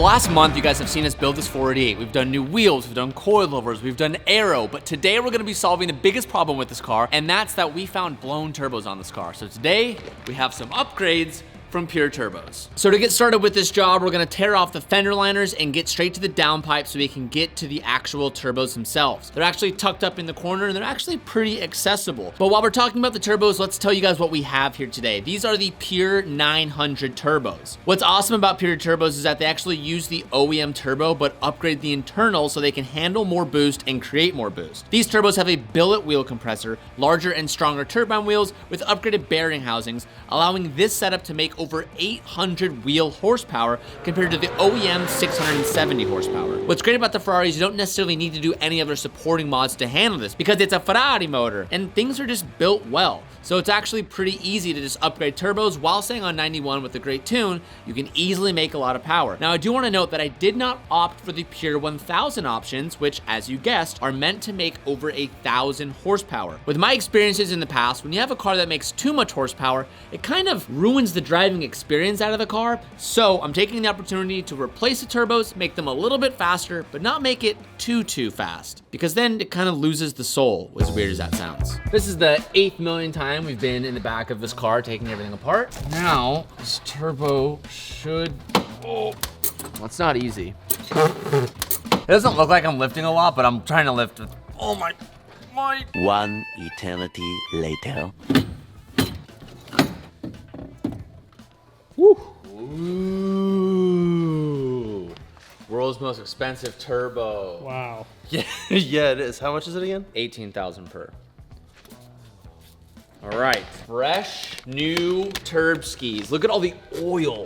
the last month, you guys have seen us build this 488. We've done new wheels, we've done coilovers, we've done aero, but today we're gonna be solving the biggest problem with this car, and that's that we found blown turbos on this car. So today, we have some upgrades from Pure Turbos. So to get started with this job, we're gonna tear off the fender liners and get straight to the downpipe so we can get to the actual turbos themselves. They're actually tucked up in the corner and they're actually pretty accessible. But while we're talking about the turbos, let's tell you guys what we have here today. These are the Pure 900 turbos. What's awesome about Pure Turbos is that they actually use the OEM turbo but upgrade the internal so they can handle more boost and create more boost. These turbos have a billet wheel compressor, larger and stronger turbine wheels with upgraded bearing housings, allowing this setup to make over 800 wheel horsepower compared to the OEM 670 horsepower. What's great about the Ferraris, you don't necessarily need to do any other supporting mods to handle this because it's a Ferrari motor and things are just built well. So it's actually pretty easy to just upgrade turbos while staying on 91 with a great tune. You can easily make a lot of power. Now I do want to note that I did not opt for the Pure 1000 options, which as you guessed, are meant to make over 1,000 horsepower. With my experiences in the past, when you have a car that makes too much horsepower, it kind of ruins the driving experience out of the car. So I'm taking the opportunity to replace the turbos, make them a little bit faster, but not make it too fast, because then it kind of loses the soul, as weird as that sounds. This is the 8th million time we've been in the back of this car taking everything apart. Now, this turbo should, well, it's not easy. It doesn't look like I'm lifting a lot, but I'm trying to lift with, oh my. One eternity later. Woo. Ooh. World's most expensive turbo. Wow. Yeah, yeah, it is. How much is it again? 18,000 per. All right, fresh new turb skis. Look at all the oil.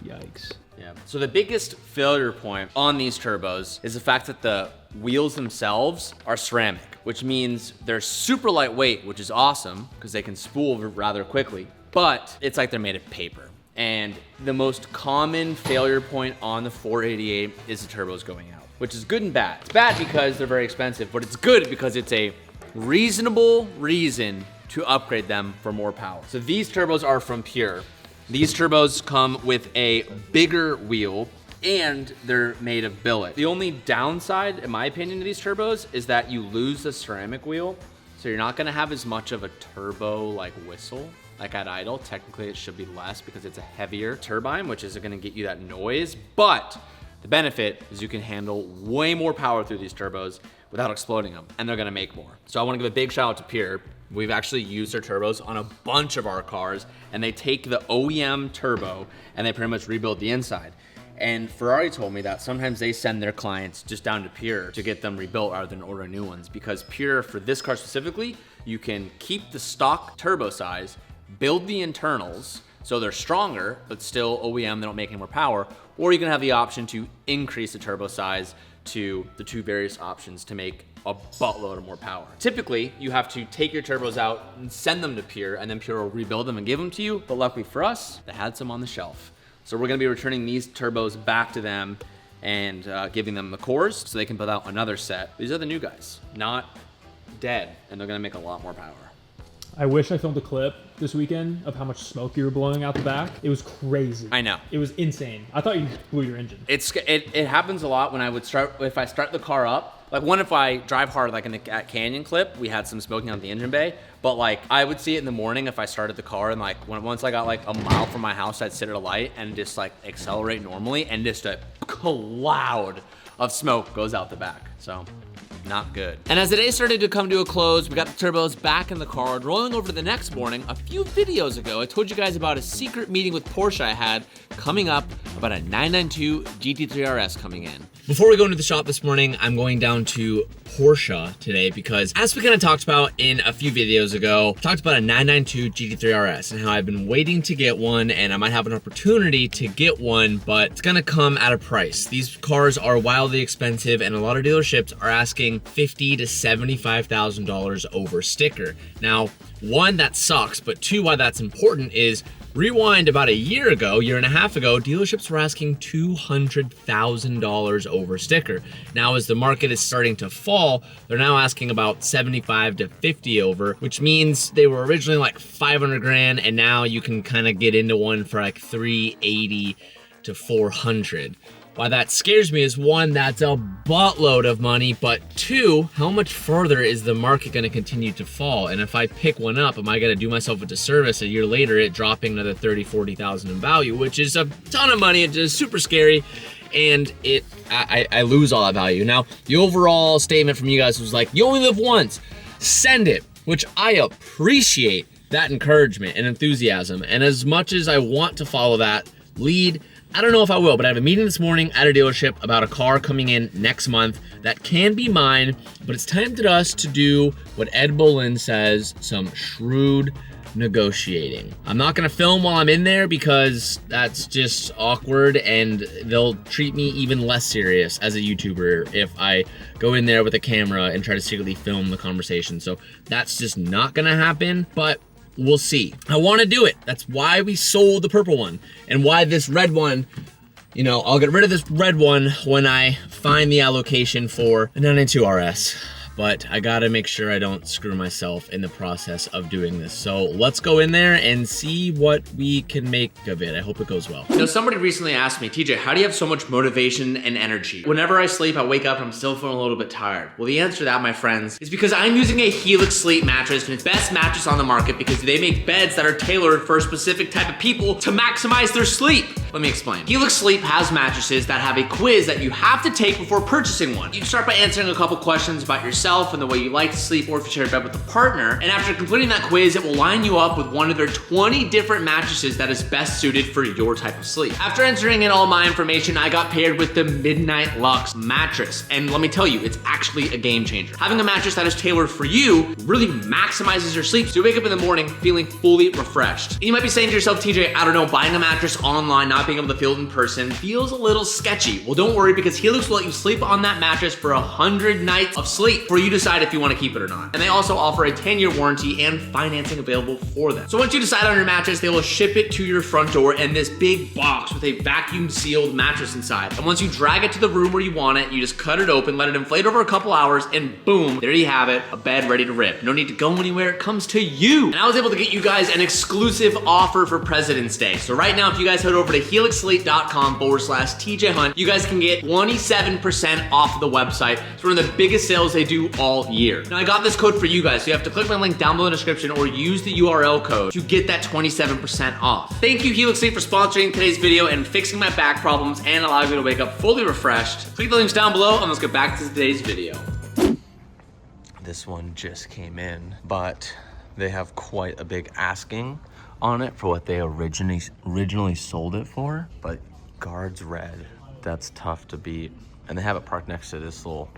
Yikes. Yeah. So the biggest failure point on these turbos is the fact that the wheels themselves are ceramic, which means they're super lightweight, which is awesome because they can spool rather quickly, but it's like they're made of paper. And the most common failure point on the 488 is the turbos going out, which is good and bad. It's bad because they're very expensive, but it's good because it's a reasonable reason to upgrade them for more power. So these turbos are from Pure. These turbos come with a bigger wheel and they're made of billet. The only downside, in my opinion, to these turbos is that you lose the ceramic wheel. So you're not gonna have as much of a turbo like whistle. Like at idle, technically it should be less because it's a heavier turbine, which is gonna get you that noise. But the benefit is you can handle way more power through these turbos without exploding them, and they're gonna make more. So I wanna give a big shout out to Pure. We've actually used their turbos on a bunch of our cars, and they take the OEM turbo and they pretty much rebuild the inside. And Ferrari told me that sometimes they send their clients just down to Pure to get them rebuilt rather than order new ones, because Pure, for this car specifically, you can keep the stock turbo size, build the internals, so they're stronger, but still OEM, they don't make any more power, or you can have the option to increase the turbo size to the two various options to make a buttload of more power. Typically, you have to take your turbos out and send them to Pure, and then Pure will rebuild them and give them to you, but luckily for us, they had some on the shelf. So we're gonna be returning these turbos back to them and giving them the cores so they can put out another set. These are the new guys, not dead, and they're gonna make a lot more power. I wish I filmed a clip this weekend of how much smoke you were blowing out the back. It was crazy. I know. It was insane. I thought you blew your engine. It happens a lot when if I start the car up. Like one, if I drive hard, like in the Canyon clip, we had some smoking out the engine bay, but like I would see it in the morning if I started the car, and like once I got like a mile from my house, I'd sit at a light and just like accelerate normally, and just a cloud of smoke goes out the back. So not good. And as the day started to come to a close, we got the turbos back in the car, and rolling over to the next morning. A few videos ago, I told you guys about a secret meeting with Porsche I had coming up about a 992 GT3 RS coming in. Before we go into the shop this morning, I'm going down to Porsche today because, as we kind of talked about in a few videos ago, talked about a 992 GT3 RS and how I've been waiting to get one, and I might have an opportunity to get one, but it's gonna come at a price. These cars are wildly expensive, and a lot of dealerships are asking $50,000 to $75,000 over sticker. Now, one, that sucks, but two, why that's important is rewind about a year and a half ago, dealerships were asking $200,000 over sticker. Now, as the market is starting to fall, they're now asking about 75 to 50 over, which means they were originally like 500 grand, and now you can kind of get into one for like 380 to 400. Why that scares me is one, that's a buttload of money, but two, how much further is the market gonna continue to fall? And if I pick one up, am I gonna do myself a disservice a year later, it dropping another 30, 40,000 in value, which is a ton of money, it's just super scary, and I lose all that value. Now, the overall statement from you guys was like, you only live once, send it, which I appreciate that encouragement and enthusiasm. And as much as I want to follow that lead, I don't know if I will, but I have a meeting this morning at a dealership about a car coming in next month that can be mine, but it's tempted us to do what Ed Boleyn says, some shrewd negotiating. I'm not gonna film while I'm in there because that's just awkward and they'll treat me even less serious as a YouTuber if I go in there with a camera and try to secretly film the conversation. So that's just not gonna happen, but we'll see. I wanna do it. That's why we sold the purple one and why this red one, you know, I'll get rid of this red one when I find the allocation for a 992 RS. But I gotta make sure I don't screw myself in the process of doing this. So let's go in there and see what we can make of it. I hope it goes well. You know, somebody recently asked me, TJ, how do you have so much motivation and energy? Whenever I sleep, I wake up and I'm still feeling a little bit tired. Well, the answer to that, my friends, is because I'm using a Helix Sleep mattress, and it's the best mattress on the market because they make beds that are tailored for a specific type of people to maximize their sleep. Let me explain. Helix Sleep has mattresses that have a quiz that you have to take before purchasing one. You start by answering a couple questions about yourself and the way you like to sleep, or if you share a bed with a partner. And after completing that quiz, it will line you up with one of their 20 different mattresses that is best suited for your type of sleep. After entering in all my information, I got paired with the Midnight Lux mattress. And let me tell you, it's actually a game changer. Having a mattress that is tailored for you really maximizes your sleep, so you wake up in the morning feeling fully refreshed. And you might be saying to yourself, TJ, I don't know, buying a mattress online, not being able to feel it in person feels a little sketchy. Well, don't worry, because Helix will let you sleep on that mattress for 100 nights of sleep for you to decide if you want to keep it or not. And they also offer a 10-year warranty and financing available for them. So once you decide on your mattress, they will ship it to your front door in this big box with a vacuum sealed mattress inside. And once you drag it to the room where you want it, you just cut it open, let it inflate over a couple hours, and boom, there you have it, a bed ready to rip. No need to go anywhere, it comes to you. And I was able to get you guys an exclusive offer for President's Day. So right now, if you guys head over to helixsleep.com/TJ Hunt, you guys can get 27% off of the website. It's one of the biggest sales they do all year. Now I got this code for you guys, so you have to click my link down below in the description or use the URL code to get that 27% off. Thank you Helix Sleep for sponsoring today's video and fixing my back problems and allowing me to wake up fully refreshed. Click the links down below and let's get back to today's video. This one just came in, but they have quite a big asking on it for what they originally sold it for. But guards red, that's tough to beat. And they have it parked next to this little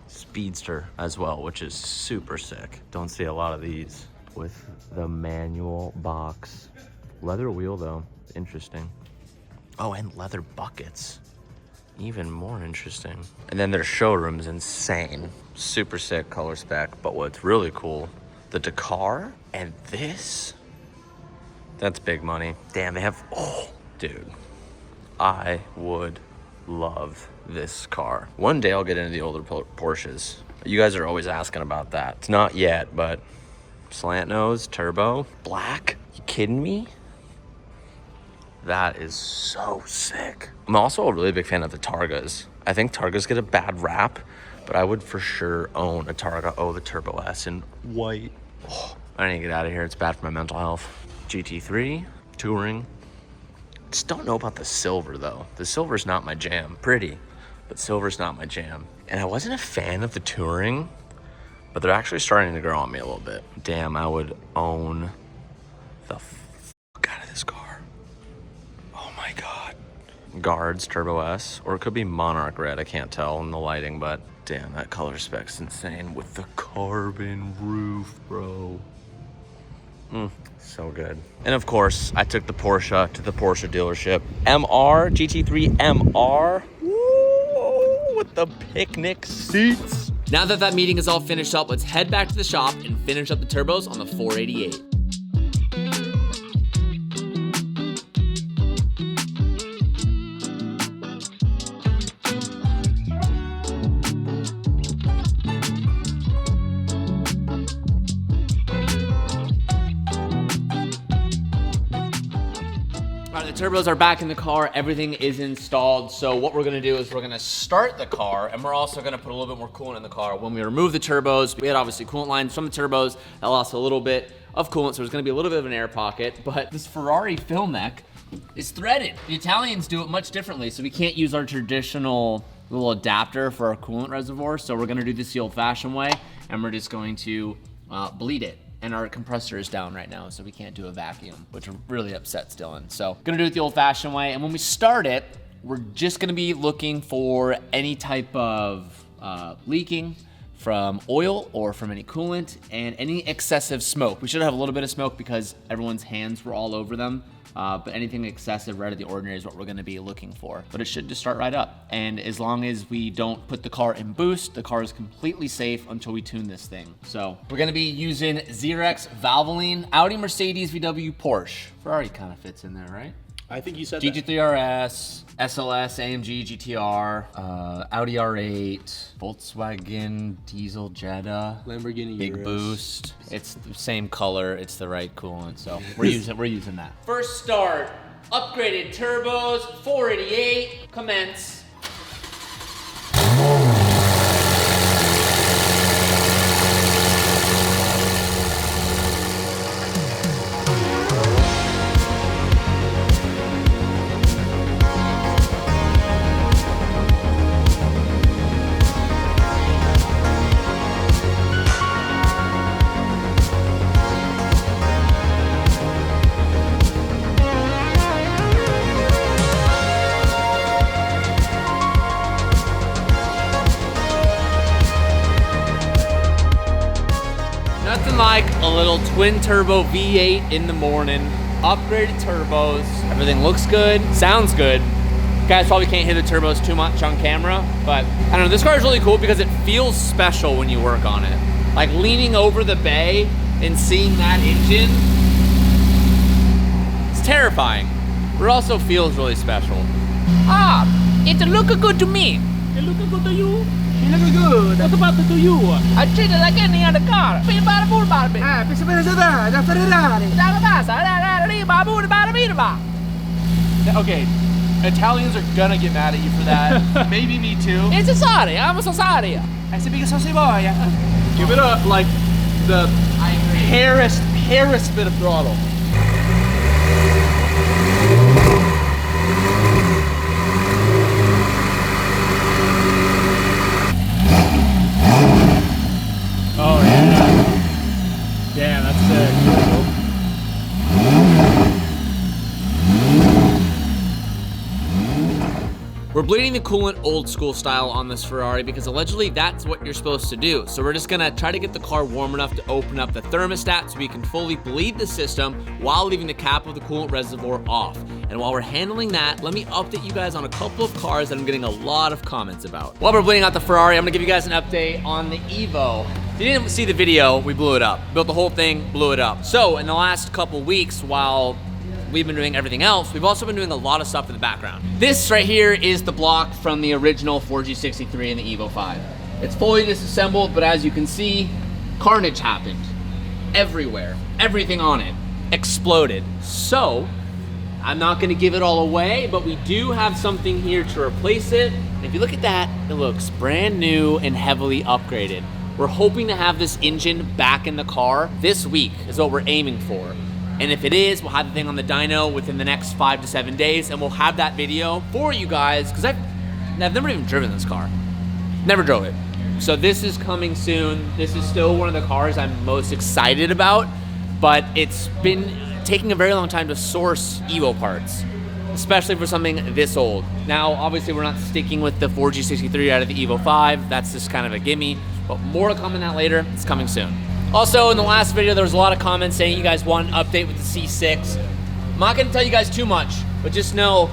Speedster as well, which is super sick. Don't see a lot of these with the manual box. Leather wheel though, interesting. Oh, and leather buckets, even more interesting. And then their showroom's insane. Super sick color spec, but what's really cool, the Dakar and this, that's big money. Damn, they have, oh, dude, I would love this car. One day I'll get into the older Porsches. You guys are always asking about that. It's not yet, but slant nose, turbo, black, you kidding me? That is so sick. I'm also a really big fan of the Targas. I think Targas get a bad rap, but I would for sure own a Targa. Oh, the Turbo S in white. Oh, I need to get out of here. It's bad for my mental health. GT3, touring. Just don't know about the silver though. The silver's not my jam. Pretty, but silver's not my jam. And I wasn't a fan of the touring, but they're actually starting to grow on me a little bit. Damn, I would own the fuck out of this car. Oh my God. Guards, Turbo S, or it could be Monarch Red. I can't tell in the lighting, but damn, that color spec's insane with the carbon roof, bro. So good. And of course, I took the Porsche to the Porsche dealership. MR, GT3 MR. Woo, with the picnic seats. Now that meeting is all finished up, let's head back to the shop and finish up the turbos on the 488. turbos are back in the car. Everything is installed. So what we're gonna do is we're gonna start the car, and we're also gonna put a little bit more coolant in the car. When we remove the turbos, we had obviously coolant lines from the turbos that lost a little bit of coolant, so there's gonna be a little bit of an air pocket, but this Ferrari fill neck is threaded. The Italians do it much differently, so we can't use our traditional little adapter for our coolant reservoir, so we're gonna do this the old-fashioned way, and we're just going to bleed it. And our compressor is down right now, so we can't do a vacuum, which really upsets Dylan. So gonna do it the old-fashioned way, and when we start it, we're just gonna be looking for any type of leaking from oil or from any coolant, and any excessive smoke. We should have a little bit of smoke because everyone's hands were all over them. But anything excessive, right out of the ordinary is what we're gonna be looking for. But it should just start right up. And as long as we don't put the car in boost, the car is completely safe until we tune this thing. So we're gonna be using Xerox Valvoline, Audi, Mercedes, VW, Porsche. Ferrari kind of fits in there, right? I think you said GT3 RS, SLS, AMG, GTR, Audi R8, Volkswagen, Diesel, Jetta, Lamborghini Big Urus. Boost. It's the same color, it's the right coolant, so we're using that. First start, upgraded turbos, 488, commence. Nothing like a little twin turbo V8 in the morning, upgraded turbos, everything looks good, sounds good. You guys probably can't hear the turbos too much on camera, but I don't know, this car is really cool because it feels special when you work on it. Like leaning over the bay and seeing that engine, it's terrifying, but it also feels really special. It looks good to me. It looking good to you? It looking good. What about it to you? I treat it like any other car. Bada boom, bada bing. Pensa bene da Ferrari. Da casa, bada boom, bada bing. Okay, Italians are gonna get mad at you for that. Maybe me too. It's a sorry, I'm so sorry. I said because so si voglia. Give it up like the hairest bit of throttle. Oh yeah. Damn, that's sick. We're bleeding the coolant old school style on this Ferrari because allegedly that's what you're supposed to do. So we're just gonna try to get the car warm enough to open up the thermostat so we can fully bleed the system while leaving the cap of the coolant reservoir off. And while we're handling that, let me update you guys on a couple of cars that I'm getting a lot of comments about. While we're bleeding out the Ferrari, I'm gonna give you guys an update on the Evo. If you didn't see the video, we blew it up. Built the whole thing, blew it up. So in the last couple weeks, while we've been doing everything else, we've also been doing a lot of stuff in the background. This right here is the block from the original 4G63 and the Evo 5. It's fully disassembled, but as you can see, carnage happened. Everywhere, everything on it exploded. So, I'm not gonna give it all away, but we do have something here to replace it. And if you look at that, it looks brand new and heavily upgraded. We're hoping to have this engine back in the car this week is what we're aiming for. And if it is, we'll have the thing on the dyno within the next 5 to 7 days, and we'll have that video for you guys, because I've never even driven this car. Never drove it. So this is coming soon. This is still one of the cars I'm most excited about, but it's been taking a very long time to source Evo parts, especially for something this old. Now, obviously we're not sticking with the 4G63 out of the Evo 5. That's just kind of a gimme, but more to come on that later. It's coming soon. Also, in the last video, there was a lot of comments saying you guys want an update with the C6. I'm not gonna tell you guys too much, but just know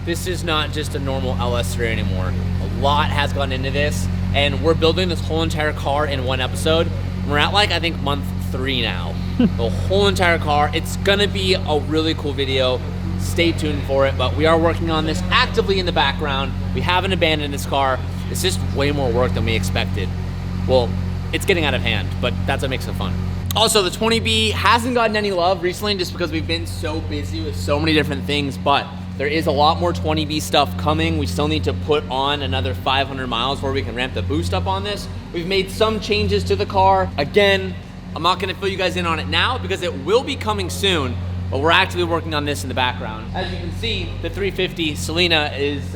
this is not just a normal LS3 anymore. A lot has gone into this, and we're building this whole entire car in one episode. We're at like, I think, month 3 now. The whole entire car. It's gonna be a really cool video. Stay tuned for it, but we are working on this actively in the background. We haven't abandoned this car. It's just way more work than we expected. Well, it's getting out of hand, but that's what makes it fun. Also, the 20B hasn't gotten any love recently just because we've been so busy with so many different things, but there is a lot more 20B stuff coming. We still need to put on another 500 miles before we can ramp the boost up on this. We've made some changes to the car. Again, I'm not gonna fill you guys in on it now because it will be coming soon, but we're actively working on this in the background. As you can see, the 350 Selena is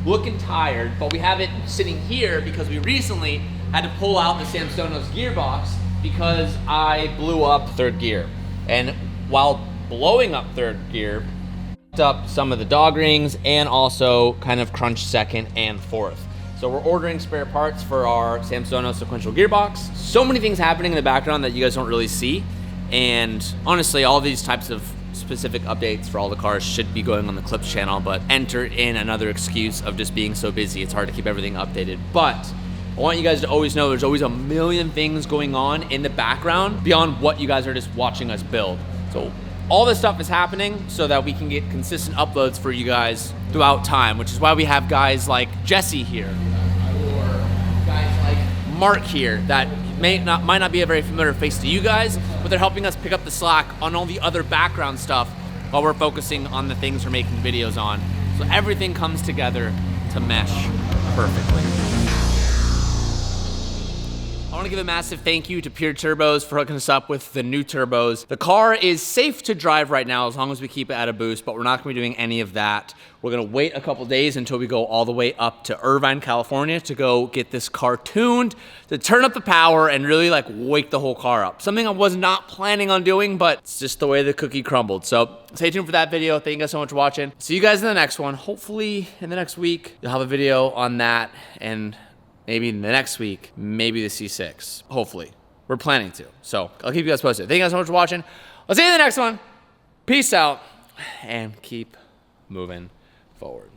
looking tired, but we have it sitting here because we recently had to pull out the Samsonos gearbox because I blew up third gear. And while blowing up third gear, up some of the dog rings and also kind of crunched second and fourth. So we're ordering spare parts for our Samsonos sequential gearbox. So many things happening in the background that you guys don't really see. And honestly, all these types of specific updates for all the cars should be going on the Clips channel, but enter in another excuse of just being so busy. It's hard to keep everything updated. But I want you guys to always know there's always a million things going on in the background beyond what you guys are just watching us build. So all this stuff is happening so that we can get consistent uploads for you guys throughout time, which is why we have guys like Jesse here, or guys like Mark here that might not be a very familiar face to you guys, but they're helping us pick up the slack on all the other background stuff while we're focusing on the things we're making videos on. So everything comes together to mesh perfectly. I want to give a massive thank you to Pure Turbos for hooking us up with the new turbos. The car is safe to drive right now as long as we keep it at a boost, but we're not going to be doing any of that. We're going to wait a couple days until we go all the way up to Irvine, California to go get this car tuned, to turn up the power and really like wake the whole car up. Something I was not planning on doing, but it's just the way the cookie crumbled. So stay tuned for that video. Thank you guys so much for watching. See you guys in the next one. Hopefully in the next week, you'll have a video on that, and maybe in the next week, maybe the C6. Hopefully. We're planning to. So I'll keep you guys posted. Thank you guys so much for watching. I'll see you in the next one. Peace out and keep moving forward.